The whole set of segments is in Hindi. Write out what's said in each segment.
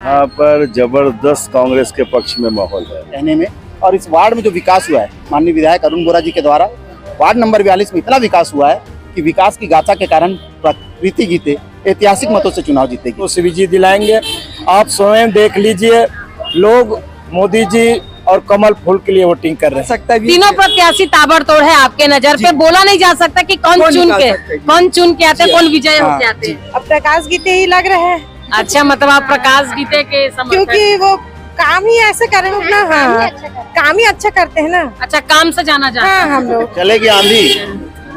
यहाँ पर जबरदस्त कांग्रेस के पक्ष में माहौल है कहने में। और इस वार्ड में जो विकास हुआ है माननीय विधायक अरुण बोरा जी के द्वारा, वार्ड नंबर 42 में इतना विकास हुआ है कि विकास की गाथा के कारण प्रीति गीते ऐतिहासिक मतों से चुनाव जीतेगी। तो सीवीजी दिलाएंगे। आप स्वयं देख लीजिए, लोग मोदी जी और कमल फूल के लिए वोटिंग कर रहे हैं। तीनों प्रत्याशी ताबड़तोड़ है आपके नजर पे, बोला नहीं जा सकता कि कौन चुन के आते हैं, कौन विजय होके आते हैं। अब प्रकाश गीते ही लग रहे हैं। अच्छा, मतलब आप प्रकाश गीते के समर्थक, क्योंकि वो काम ही ऐसे करे ना। हाँ, काम ही अच्छा करते हैं ना। अच्छा, काम से जाना जाता है। हम लोग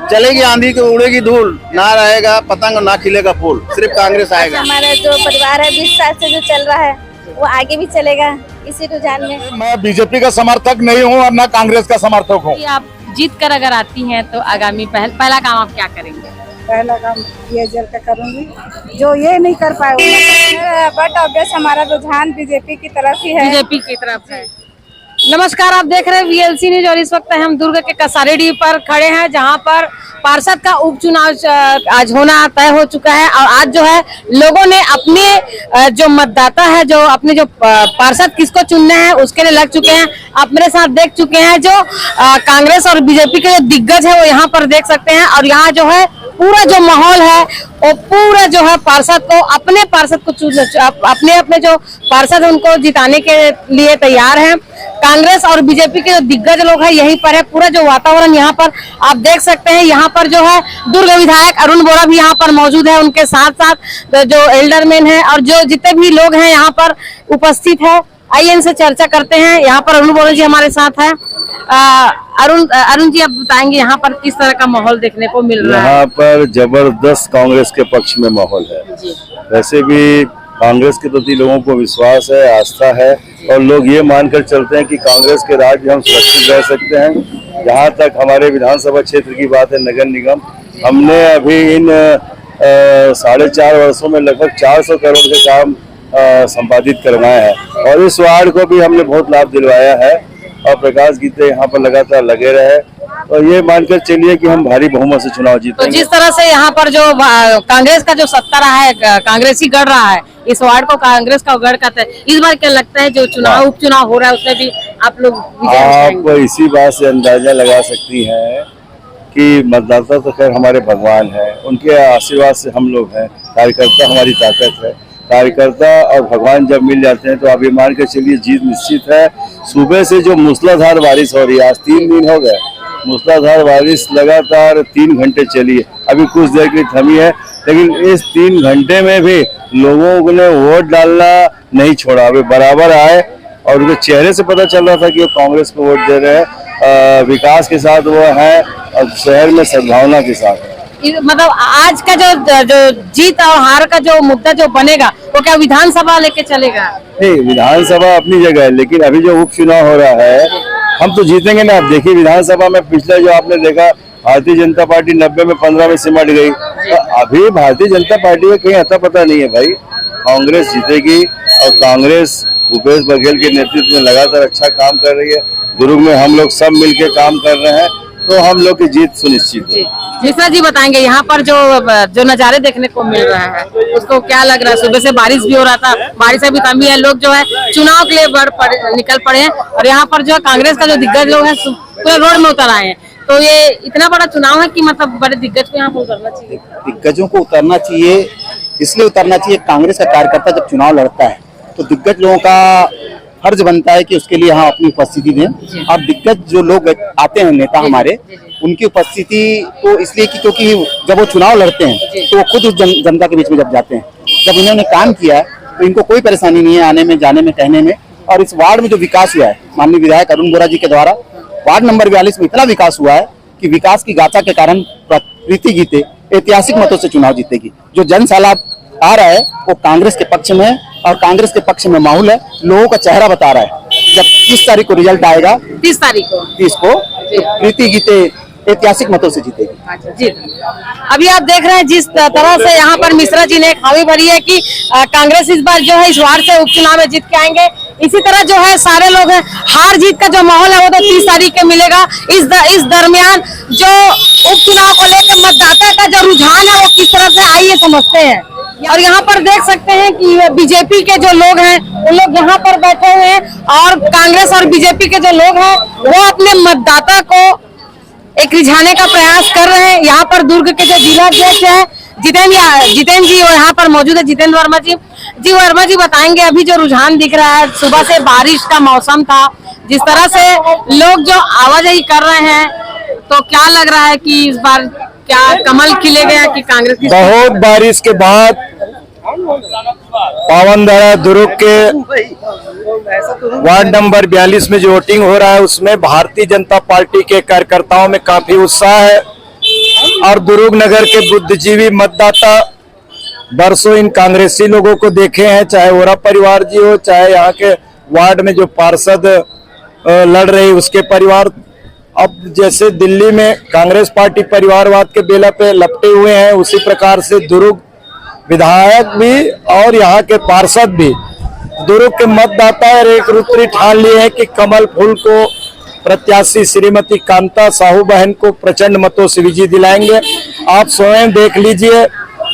चलेगी आंधी की उड़ेगी धूल, ना रहेगा पतंग ना खिलेगा फूल, सिर्फ कांग्रेस आएगा। हमारा जो परिवार है 20 साल से जो चल रहा है वो आगे भी चलेगा इसी रुझान में। मैं बीजेपी का समर्थक नहीं हूँ और न कांग्रेस का समर्थक हूँ। आप जीत कर अगर आती हैं तो आगामी पहला काम आप क्या करेंगे? पहला काम ये जल का करूंगी, जो ये नहीं कर पाए। बट ऑब्वियस हमारा रुझान बीजेपी की तरफ ही है। बीजेपी की तरफ है। नमस्कार, आप देख रहे हैं वीएलसी न्यूज और इस वक्त हम दुर्ग के कसारीडीह पर खड़े हैं, जहां पर पार्षद का उपचुनाव आज होना तय हो चुका है। और आज जो है लोगों ने अपने जो मतदाता है, जो अपने जो पार्षद किसको चुनने हैं उसके लिए लग चुके हैं। आप मेरे साथ देख चुके हैं जो कांग्रेस और बीजेपी के जो दिग्गज है वो यहाँ पर देख सकते हैं। और यहाँ जो है पूरा जो माहौल है वो पूरा जो है पार्षद को अपने जो पार्षद उनको जिताने के लिए तैयार हैं। कांग्रेस और बीजेपी के जो दिग्गज लोग हैं यहीं पर है। पूरा जो वातावरण यहाँ पर आप देख सकते हैं। यहाँ पर जो है दुर्ग विधायक अरुण बोरा भी यहाँ पर मौजूद है, उनके साथ साथ जो एल्डरमैन है और जो जितने भी लोग हैं यहाँ पर उपस्थित है। आइए इनसे चर्चा करते हैं। यहाँ पर अरुण बोरा जी हमारे साथ है। अरुण जी, आप बताएंगे यहाँ पर किस तरह का माहौल देखने को मिल रहा है? यहाँ पर जबरदस्त कांग्रेस के पक्ष में माहौल है। वैसे भी कांग्रेस के प्रति लोगों को विश्वास है, आस्था है और लोग ये मानकर चलते हैं कि कांग्रेस के राज में हम सुरक्षित रह सकते हैं। जहाँ तक हमारे विधानसभा क्षेत्र की बात है, नगर निगम, हमने अभी इन 4.5 वर्षों में लगभग 400 करोड़ के काम संपादित करवाए हैं और इस वार्ड को भी हमने बहुत लाभ दिलवाया है। और प्रकाश गीते यहाँ पर लगातार लगे रहे और ये मानकर चलिए कि हम भारी बहुमत से चुनाव जीतेंगे। तो जिस तरह से यहाँ पर जो कांग्रेस का जो सत्ता रहा है, कांग्रेस ही गढ़ रहा है इस वार्ड को, कांग्रेस का गढ़ का। इस बार क्या लगता है जो उपचुनाव हो रहा है उसमें भी आप लोग आप इसी बात से अंदाजा लगा सकती हैं कि मतदाता तो खैर हमारे भगवान है, उनके आशीर्वाद से हम लोग हैं। कार्यकर्ता हमारी ताकत है। कार्यकर्ता और भगवान जब मिल जाते हैं तो आप ये मान के चलिए जीत निश्चित है। सुबह से जो मूसलाधार बारिश हो रही है, आज 3 दिन हो गए, मूसलाधार बारिश लगातार 3 घंटे चली है। अभी कुछ देर के लिए थमी है, लेकिन इस 3 घंटे में भी लोगों ने वोट डालना नहीं छोड़ा। अभी बराबर आए और उनके चेहरे से पता चल रहा था कि वो कांग्रेस को वोट दे रहे हैं। विकास के साथ वो है और शहर में सद्भावना के साथ। मतलब आज का जो जीत और हार का जो मुद्दा जो बनेगा वो क्या विधानसभा लेके चलेगा? नहीं, विधानसभा अपनी जगह है, लेकिन अभी जो उपचुनाव हो रहा है हम तो जीतेंगे ना। आप देखिए विधानसभा में पिछले जो आपने देखा, भारतीय जनता पार्टी 90 में 15 में सिमट गई। तो अभी भारतीय जनता पार्टी का कहीं अता पता नहीं है भाई। कांग्रेस जीतेगी और कांग्रेस भूपेश बघेल के नेतृत्व में लगातार अच्छा काम कर रही है। दुर्ग में हम लोग सब मिलके काम कर रहे हैं तो हम लोग की जीत सुनिश्चित है। मिश्रा जी बताएंगे यहाँ पर जो नज़ारे देखने को मिल रहा है उसको क्या लग रहा है? सुबह से बारिश भी हो रहा था, बारिश अभी कमी है, लोग जो है चुनाव के लिए निकल पड़े हैं और यहाँ पर जो कांग्रेस का जो दिग्गज लोग हैं पूरे रोड में उतर आए हैं। तो ये इतना बड़ा चुनाव है कि मतलब बड़े दिग्गज को यहाँ पर उतरना चाहिए। दिग्गजों को उतरना चाहिए, इसलिए उतरना चाहिए। कांग्रेस का कार्यकर्ता जब चुनाव लड़ता है तो दिग्गज लोगों का फर्ज बनता है कि उसके लिए यहाँ अपनी उपस्थिति दें। और दिग्गज जो लोग आते हैं, नेता हमारे, उनकी उपस्थिति को इसलिए कि क्योंकि जब वो चुनाव लड़ते हैं तो वो खुद उस जनता के बीच में जब जाते हैं, जब इन्होंने काम किया है तो इनको कोई परेशानी नहीं है आने में, जाने में, कहने में। और इस वार्ड में जो विकास हुआ है माननीय विधायक अरुण बोरा जी के द्वारा, वार्ड नंबर 42 में इतना विकास हुआ है कि विकास की गाथा के कारण प्रीति गीते ऐतिहासिक मतों से चुनाव जीतेगी। जो जन सैलाब आ रहा है वो कांग्रेस के पक्ष में है और कांग्रेस के पक्ष में माहौल है। लोगों का चेहरा बता रहा है। जब 30 तारीख को रिजल्ट आएगा, 30 को प्रीति गीते ऐतिहासिक मतों से जीतेगी। जी, अभी आप देख रहे हैं जिस तरह से यहाँ पर मिश्रा जी ने हामी भरी है कि कांग्रेस इस बार जो है इस वार्ड से उपचुनाव में जीत के आएंगे। इसी तरह जो है सारे लोग हैं, हार जीत का जो माहौल है वो तो 30 तारीख के मिलेगा। इस दरमियान जो उपचुनाव को लेकर मतदाता का जो रुझान है वो किस तरह से आइए समझते हैं। और यहाँ पर देख सकते हैं कि बीजेपी के जो लोग हैं वो लोग यहाँ पर बैठे हुए हैं और कांग्रेस और बीजेपी के जो लोग हैं वो अपने मतदाता को एक रिझाने का प्रयास कर रहे हैं। यहाँ पर दुर्ग के जो जिलाध्यक्ष है जितेंद्र जी और यहाँ पर मौजूद है जितेंद्र वर्मा जी। जी वर्मा जी बताएंगे अभी जो रुझान दिख रहा है, सुबह से बारिश का मौसम था, जिस तरह से लोग जो आवाजाही कर रहे हैं, तो क्या लग रहा है कि इस बार क्या कमल खिलेगा कि कांग्रेस की? बहुत बारिश के बाद पावनधारा दुर्ग के वार्ड नंबर 42 में जो वोटिंग हो रहा है उसमें भारतीय जनता पार्टी के कार्यकर्ताओं में काफी उत्साह है और दुर्ग नगर के बुद्धिजीवी मतदाता बरसों इन कांग्रेसी लोगों को देखे हैं, चाहे वोरा परिवार जी हो, चाहे यहाँ के वार्ड में जो पार्षद लड़ रही उसके परिवार। अब जैसे दिल्ली में कांग्रेस पार्टी परिवारवाद के बेला पे लपटे हुए हैं, उसी प्रकार से दुर्ग विधायक भी और यहाँ के पार्षद भी दुर्ग के मतदाता और एक रूतरी ठान लिए हैं कि कमल फूल को प्रत्याशी श्रीमती कांता साहू बहन को प्रचंड मतों से विजय दिलाएंगे। आप स्वयं देख लीजिए,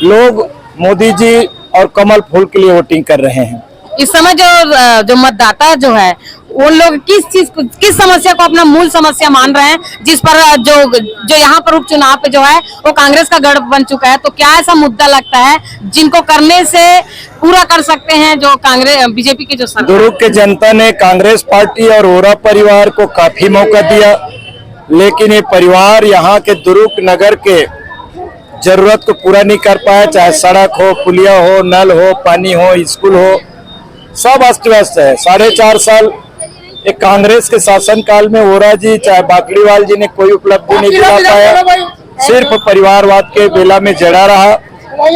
लोग मोदी जी और कमल फूल के लिए वोटिंग कर रहे हैं। इस समय जो मतदाता जो है वो लोग किस समस्या को अपना मूल समस्या मान रहे हैं, जिस पर जो यहाँ पर उपचुनाव पे जो है वो कांग्रेस का गढ़ बन चुका है, तो क्या ऐसा मुद्दा लगता है जिनको करने से पूरा कर सकते हैं जो कांग्रेस बीजेपी के जो सरकार? दुर्ग के जनता ने कांग्रेस पार्टी और वोरा परिवार को काफी मौका दिया, लेकिन ये परिवार यहाँ के दुर्ग नगर के जरूरत को पूरा नहीं कर पाया, चाहे सड़क हो, पुलिया हो, नल हो, पानी हो, स्कूल हो, सब अस्त व्यस्त है। 4.5 साल एक कांग्रेस के शासनकाल में वोरा जी चाहे बाकड़ीवाल जी ने कोई उपलब्धि नहीं दिला पाया, सिर्फ परिवारवाद के बेला में जड़ा रहा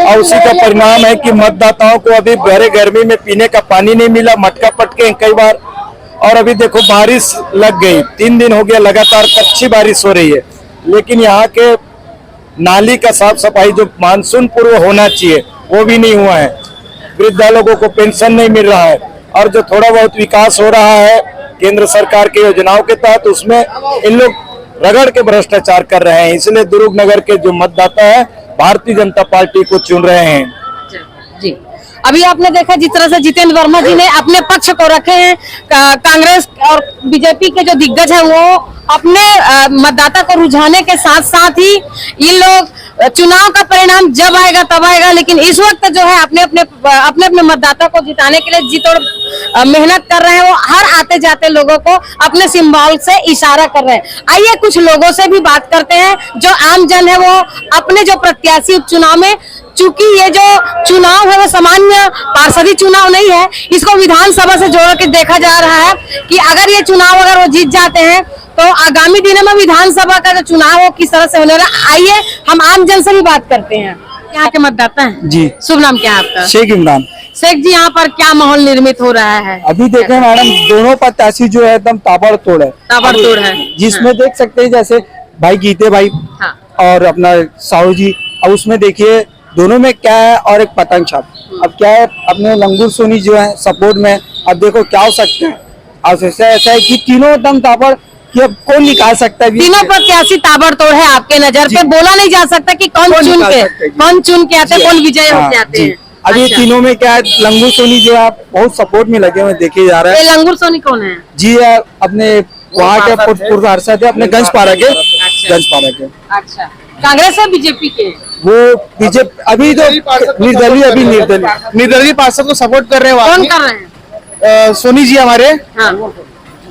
और उसी का परिणाम है कि मतदाताओं को अभी गहरे गर्मी में पीने का पानी नहीं मिला, मटका पटके कई बार। और अभी देखो बारिश लग गई, 3 दिन हो गया लगातार अच्छी बारिश हो रही है, लेकिन यहाँ के नाली का साफ सफाई जो मानसून पूर्व होना चाहिए वो भी नहीं हुआ है। वृद्धा लोगों को पेंशन नहीं मिल रहा है और जो थोड़ा बहुत विकास हो रहा है केंद्र सरकार की योजनाओं के तहत उसमें इन लोग रगड़ के भ्रष्टाचार कर रहे हैं। इसलिए दुर्ग नगर के जो मतदाता है भारतीय जनता पार्टी को चुन रहे हैं। जी अभी आपने देखा जिस तरह से जितेंद्र वर्मा जी ने अपने पक्ष को रखे हैं, कांग्रेस और बीजेपी के जो दिग्गज हैं वो अपने मतदाता को रुझाने के साथ साथ ही ये लोग चुनाव का परिणाम जब आएगा तब आएगा, लेकिन इस वक्त जो है अपने अपने मतदाता को जिताने के लिए जी तोड़ मेहनत कर रहे हैं। वो हर आते जाते लोगों को अपने सिंबल से इशारा कर रहे हैं। आइए कुछ लोगों से भी बात करते हैं, जो आम जन है वो अपने जो प्रत्याशी उपचुनाव में, चूंकि ये जो चुनाव है वो सामान्य पार्षदी चुनाव नहीं है, इसको विधानसभा से जोड़ के देखा जा रहा है कि अगर ये चुनाव अगर वो जीत जाते हैं तो आगामी दिनों में विधानसभा का जो चुनाव हो किस तरह से होने वाला। आइए हम आम जन से भी बात करते हैं। यहाँ के मतदाता हैं जी। शुभ नाम क्या है आपका? शेख इमरान। शेख जी, यहाँ पर क्या माहौल निर्मित हो रहा है? अभी देखें मैडम, दोनों प्रत्याशी जो है एकदम ताबड़तोड़ है, ताबड़तोड़ है, जिसमें देख सकते हैं जैसे भाई गीते भाई हाँ। और अपना साहू जी। अब उसमें देखिए दोनों में क्या है और एक पतंग छाप। अब क्या है, अपने लंगूर सोनी जो है सपोर्ट में, अब देखो क्या हो सकता है। अब ऐसा है कि तीनों एकदम ताबड़ कि अब कौन निकाल सकता है। तीनों प्रत्याशी ताबड़तोड़ है आपके नजर पे, बोला नहीं जा सकता कि कौन चुन के आते हैं, कौन विजय होके आते हैं। अभी अच्छा। तीनों में क्या है, लंगूर सोनी जो है बहुत सपोर्ट में लगे हुए देखे जा रहे हैं। लंगूर सोनी कौन है? जी अपने वहाँ के पूर्व पार्षद है, अपने गंजपारा के। अच्छा, कांग्रेस है बीजेपी के? वो बीजेपी अभी तो निर्दलीय पार्षद को सपोर्ट कर रहे हैं। कौन कर रहे हैं? सोनी जी हमारे। हाँ।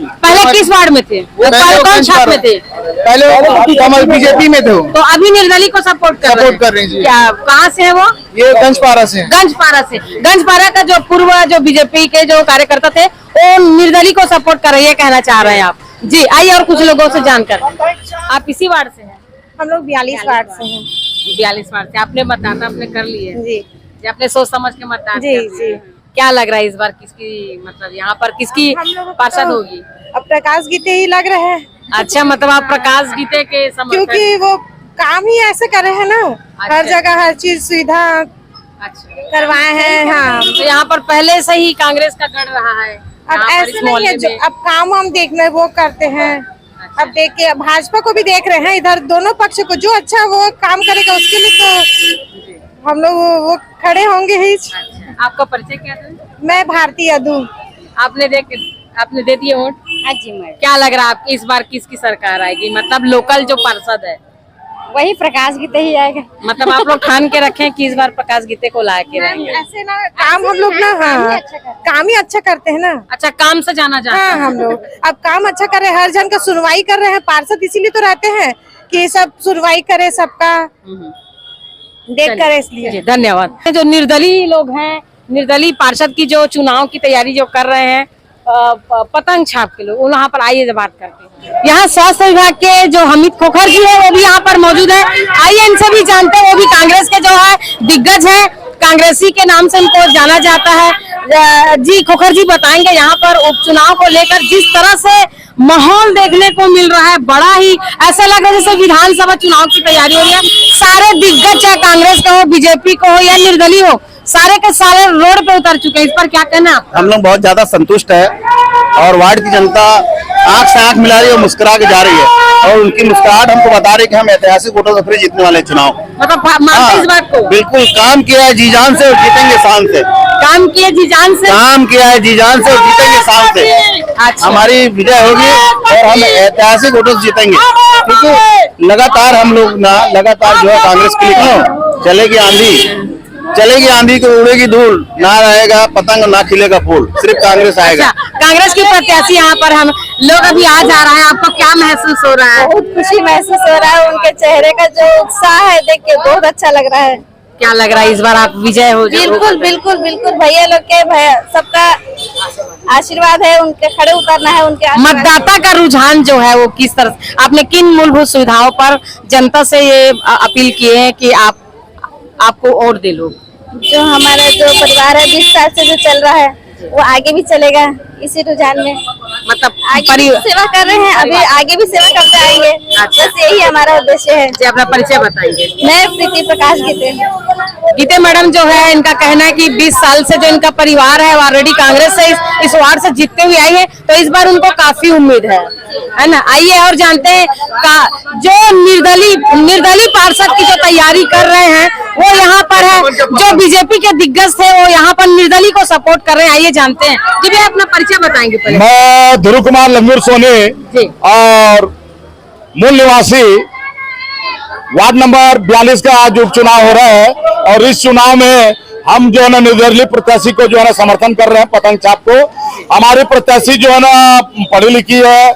पहले किस वार्ड में थे? कौन छाप में थे? पहले कमल बीजेपी में थे, तो अभी निर्दलीय को सपोर्ट कर रहे हैं। क्या, कहाँ से है वो? ये गंजपारा से। गंजपारा का जो पूर्व जो बीजेपी के जो कार्यकर्ता थे वो निर्दलीय को सपोर्ट कर रहे हैं, कहना चाह रहे हैं आप? जी आइए और कुछ लोगों से जानकर। आप इसी वार्ड से हैं? हम लोग 42 वार्ड से हैं। 42 वार्ड से आपने मतदाता अपने कर लिए? जी अपने सोच समझ के मतदान जी जी। क्या लग रहा है इस बार किसकी, मतलब यहाँ पर किसकी पार्षद होगी? अब प्रकाश गीते ही लग रहे हैं। अच्छा, मतलब आप प्रकाश गीते के समर्थक? क्योंकि वो काम ही ऐसे कर रहे हैं ना, हर जगह हर चीज सुविधा करवाए हैं। हाँ, तो यहाँ पर पहले से ही कांग्रेस का गढ़ रहा है। अब ऐसे नहीं है, जो अब काम हम देखना वो करते हैं। अब देखिए भाजपा को भी देख रहे हैं, इधर दोनों पक्ष को जो अच्छा वो काम करेगा उसके लिए तो हम लोग वो खड़े होंगे ही। आपका परिचय क्या है? मैं भारती अदू। आपने दे दिए वोट? हाँ जी मैडम, क्या लग रहा है आपकी इस बार किसकी सरकार आएगी? मतलब लोकल जो पार्षद है, वही प्रकाश गीते ही आएगा। मतलब आप लोग ठान के रखे हैं कि इस बार प्रकाश गीते को ला के रहेंगे? ऐसे ना काम हम लोग ना, हाँ काम ही अच्छा करते हैं ना। अच्छा, काम से जाना जाता हाँ है। हम लोग अब काम अच्छा कर रहे हैं, हर जन का सुनवाई कर रहे हैं। पार्षद इसीलिए तो रहते हैं कि सब सुनवाई करे, सबका देख करे, इसलिए। जी, धन्यवाद। जो निर्दलीय लोग हैं, निर्दलीय पार्षद की जो चुनाव की तैयारी जो कर रहे हैं, पतंग छाप के लोग, वहाँ पर आइए जब बात करते हैं। यहाँ स्वास्थ्य विभाग के जो हमिद खोखर जी है वो भी यहाँ पर मौजूद है। आइए इनसे भी जानते हैं। वो भी कांग्रेस के जो है दिग्गज है, कांग्रेसी के नाम से उनको जाना जाता है। जी खोखर जी बताएंगे यहाँ पर उपचुनाव को लेकर जिस तरह से माहौल देखने को मिल रहा है, बड़ा ही ऐसा लग रहा है जैसे विधानसभा चुनाव की तैयारी हो रही है। सारे दिग्गज, चाहे कांग्रेस का हो, बीजेपी का हो या निर्दलीय हो, सारे के सारे रोड पे उतर चुके हैं। इस पर क्या कहना है? हम लोग बहुत ज्यादा संतुष्ट है और वार्ड की जनता आंख से आंख मिला रही है और मुस्कुरा के जा रही है, और उनकी मुस्कुराहट हमको बता रही है कि हम ऐतिहासिक वोटों से फिर जीतने वाले चुनाव। मतलब मानते हैं इस बात को? बिल्कुल, काम किया है जी जान से और जीतेंगे शान से। काम किए जी जान से, काम किया है जी जान से और जीतेंगे शान से। अच्छा। हमारी विजय होगी और हम ऐतिहासिक वोटों से जीतेंगे, क्योंकि लगातार हम लोग ना लगातार जो है कांग्रेस के लिए चलेगी आंधी को उड़ेगी धूल, ना रहेगा पतंग ना खिलेगा फूल, सिर्फ कांग्रेस आएगा। अच्छा, कांग्रेस की प्रत्याशी यहाँ पर हम लोग अभी आ जा रहे हैं, आपको क्या महसूस हो रहा है? बहुत खुशी महसूस हो रहा है। उनके चेहरे का जो उत्साह है देख के बहुत अच्छा लग रहा है। क्या लग रहा है इस बार आप विजय हो जाओगे? बिल्कुल बिल्कुल बिल्कुल, भैया लोग के सबका आशीर्वाद है, उनके खड़े उतरना है। उनके मतदाता का रुझान जो है वो किस तरह, आपने किन मूलभूत सुविधाओं पर जनता से ये अपील किए हैं कि आपको और दे लोग? जो हमारा जो परिवार है 20 साल से जो चल रहा है वो आगे भी चलेगा इसी रुझान में। मतलब आगे भी सेवा कर रहे हैं, अभी आगे भी सेवा करते आएंगे। अच्छा। बस यही हमारा उद्देश्य है। जी, अपना परिचय बताएंगे। मैं प्रीति प्रकाश गीते। गीते मैडम जो है, इनका कहना है कि 20 साल से जो इनका परिवार है ऑलरेडी कांग्रेस से इस वार्ड से जीतते हुए आई है, तो इस बार उनको काफी उम्मीद है ना। आइए और जानते हैं जो निर्दलीय पार्षद की जो तैयारी कर रहे हैं वो यहाँ पर है। जो बीजेपी के दिग्गज थे वो यहाँ पर निर्दलीय को सपोर्ट कर रहे हैं। आइए जानते हैं। जी भैया, अपना परिचय बताएंगे पहले। मैं ध्रुव कुमार लंगूर सोनी जी। और मूल निवासी वार्ड नंबर 42 का आज उपचुनाव हो रहा है, और इस चुनाव में हम जो है ना निर्दलीय प्रत्याशी को जो है ना समर्थन कर रहे हैं, पतंग छाप को। हमारी प्रत्याशी जो है ना पढ़ी लिखी है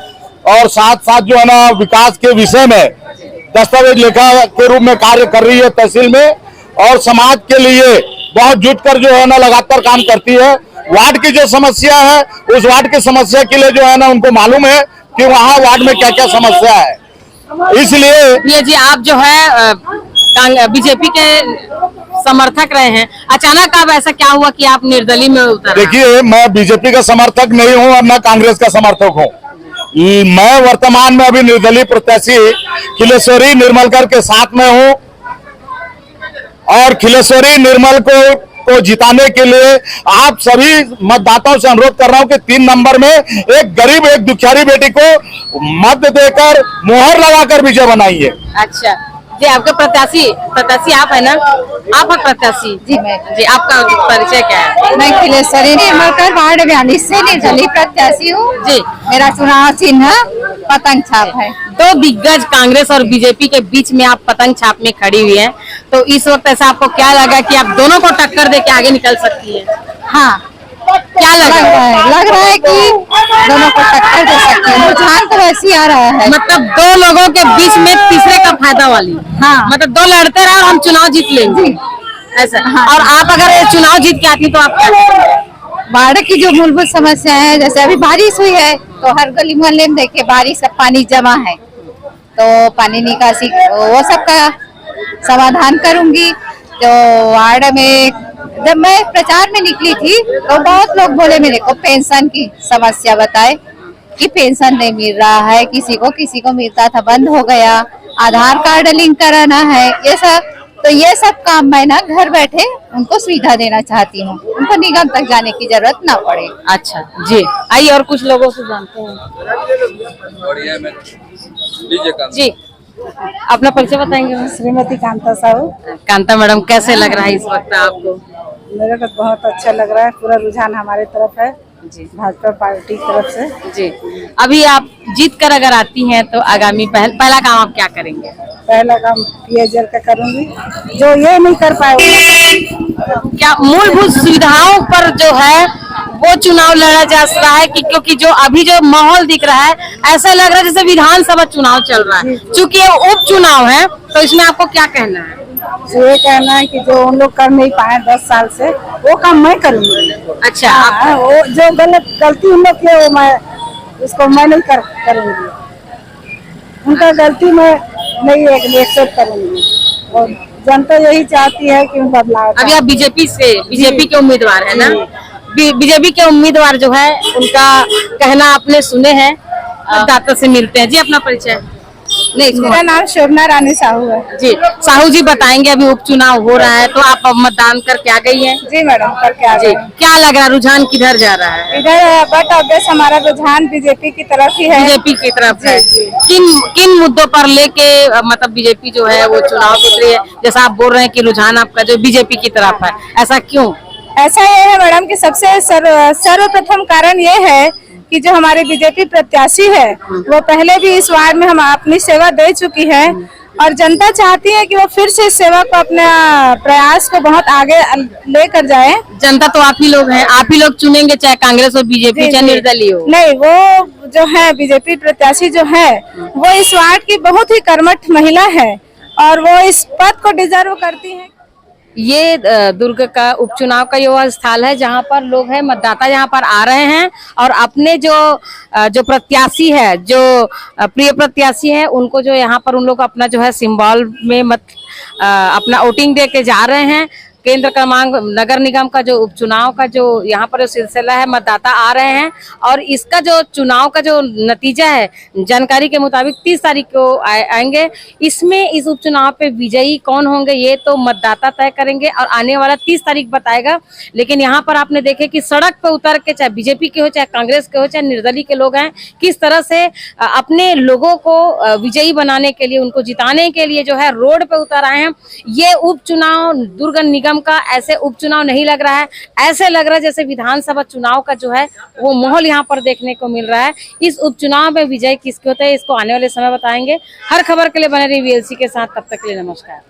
और साथ साथ जो है ना विकास के विषय में दस्तावेज लेखा के रूप में कार्य कर रही है तहसील में, और समाज के लिए बहुत जुटकर जो है ना लगातार काम करती है। वार्ड की जो समस्या है उस वार्ड की समस्या के लिए जो है ना उनको मालूम है कि वहाँ वार्ड में क्या क्या समस्या है, इसलिए। ये जी, आप जो है बीजेपी के समर्थक रहे हैं, अचानक अब ऐसा क्या हुआ कि आप निर्दलीय में उतर? देखिए, मैं बीजेपी का समर्थक नहीं हूं और न कांग्रेस का समर्थक हूं। मैं वर्तमान में अभी निर्दलीय प्रत्याशी खिलेश्वरी निर्मलकर के साथ में हूं, और खिलेश्वरी निर्मल को जिताने के लिए आप सभी मतदाताओं से अनुरोध कर रहा हूं कि 3 नंबर में एक गरीब, एक दुखियारी बेटी को मत देकर मोहर लगाकर विजय बनाइए। अच्छा जी, आपके प्रत्याशी आप है ना? आप है प्रत्याशी? जी मैं। जी, आपका परिचय क्या है? मैं खिलेश्वरी निर्मलकर वार्ड 42 से निर्दलीय प्रत्याशी हूँ। जी। मेरा चुनाव चिन्ह पतंग छाप है। दो दिग्गज कांग्रेस और बीजेपी के बीच में आप पतंग छाप में खड़ी हुई हैं, तो इस वक्त ऐसा आपको क्या लगा कि आप दोनों को टक्कर दे के आगे निकल सकती है? हाँ, क्या लग लग रहा है कि दोनों को टक्कर दे सकते हैं। रुझान तो वैसे ही आ रहा है। मतलब दो लोगों के बीच में तीसरे का फायदा वाली। हाँ। मतलब दो लड़ते रहे और हम चुनाव जीत लेंगे, ऐसा। हाँ। और आप अगर चुनाव जीत के आती तो आप क्या करेंगे? बाढ़ की जो मूलभूत समस्या है, जैसे अभी बारिश हुई है तो हर गली मोहल्ले में देखिए बारिश का पानी जमा है, तो पानी निकासी वो सब का समाधान करूंगी। तो वार्ड में जब मैं प्रचार में निकली थी तो बहुत लोग बोले मेरे को पेंशन की समस्या बताए कि पेंशन नहीं मिल रहा है, किसी को मिलता था बंद हो गया, आधार कार्ड लिंक कराना है, ये सब काम मैं ना घर बैठे उनको सुविधा देना चाहती हूँ, उनको निगम तक जाने की जरूरत ना पड़े। अच्छा जी, आइए और कुछ लोगों से जानते हैं। जी, अपना परिचय बताएंगे मैम? श्रीमती कांता साहू। कांता मैडम, कैसे लग रहा है इस वक्त आपको? मेरे को बहुत अच्छा लग रहा है, पूरा रुझान हमारे तरफ है, जी भाजपा पार्टी की तरफ से। जी। अभी आप जीत कर अगर आती हैं तो आगामी पहला काम आप क्या करेंगे? पहला काम पेयजल का करूंगी, जो ये नहीं कर पाए। क्या मूलभूत सुविधाओं पर जो है वो चुनाव लड़ा जा रहा है कि क्योंकि जो अभी जो माहौल दिख रहा है ऐसा लग रहा है जैसे विधानसभा चुनाव चल रहा है, चूंकि ये उपचुनाव है तो इसमें आपको क्या कहना है? ये कहना है कि जो उन लोग कर नहीं पाए 10 साल से, वो काम मैं करूंगी। अच्छा, हाँ, वो जो गलती उन लोग की, वो मैं उसको मैं नहीं करूंगी। उनका गलती मैं नहीं एक्सेप्ट करूंगी, और जनता यही चाहती है कि बदलाव। अभी आप बीजेपी के उम्मीदवार है ना? बीजेपी के उम्मीदवार जो है उनका कहना आपने सुने हैं, मतदाता से मिलते हैं। जी, अपना परिचय? नहीं, मेरा नाम शोभना रानी साहू है। जी, साहू जी बताएंगे, अभी उपचुनाव हो रहा है तो आप अब मतदान करके आ गई हैं? जी मैडम, करके आ गई। क्या लग रहा है, रुझान किधर जा रहा है? इधर बट ऑब्वियस हमारा रुझान बीजेपी की तरफ ही है। बीजेपी की तरफ है। किन मुद्दों पर लेके मतलब बीजेपी जो है वो चुनाव जीत रही है? जैसा आप बोल रहे हैं कि रुझान आपका जो बीजेपी की तरफ है, ऐसा क्यों? ऐसा ये है मैडम कि सबसे सर्वप्रथम कारण ये है कि जो हमारे बीजेपी प्रत्याशी है वो पहले भी इस वार्ड में हम अपनी सेवा दे चुकी है, और जनता चाहती है कि वो फिर से इस सेवा को, अपने प्रयास को बहुत आगे लेकर जाए। जनता तो आप ही लोग हैं, आप ही लोग चुनेंगे, चाहे कांग्रेस हो, बीजेपी, चाहे निर्दलीय हो। नहीं, वो जो है बीजेपी प्रत्याशी जो है वो इस वार्ड की बहुत ही कर्मठ महिला है और वो इस पद को डिजर्व करती है। ये दुर्ग का उपचुनाव का युवा स्थल है जहां पर लोग हैं, मतदाता यहाँ पर आ रहे हैं और अपने जो प्रत्याशी है, जो प्रिय प्रत्याशी है, उनको जो यहाँ पर उन लोग अपना जो है सिंबल में अपना वोटिंग दे के जा रहे हैं। केंद्र क्रमांक नगर निगम का जो उपचुनाव का जो यहाँ पर सिलसिला है, मतदाता आ रहे हैं और इसका जो चुनाव का जो नतीजा है जानकारी के मुताबिक 30 तारीख को आएंगे। इसमें इस उपचुनाव पे विजयी कौन होंगे ये तो मतदाता तय करेंगे और आने वाला 30 तारीख बताएगा। लेकिन यहाँ पर आपने देखे कि सड़क पे उतर के, चाहे बीजेपी के हो, चाहे कांग्रेस के हो, चाहे निर्दलीय के लोग हैं, किस तरह से अपने लोगों को विजयी बनाने के लिए, उनको जिताने के लिए जो है रोड पे उतर आए हैं। ये उपचुनाव दुर्ग निगम का ऐसे उपचुनाव नहीं लग रहा है, ऐसे लग रहा है जैसे विधानसभा चुनाव का जो है वो माहौल यहाँ पर देखने को मिल रहा है। इस उपचुनाव में विजय किसके होते हैं इसको आने वाले समय बताएंगे। हर खबर के लिए बने रहिए VLC के साथ, तब तक के लिए नमस्कार।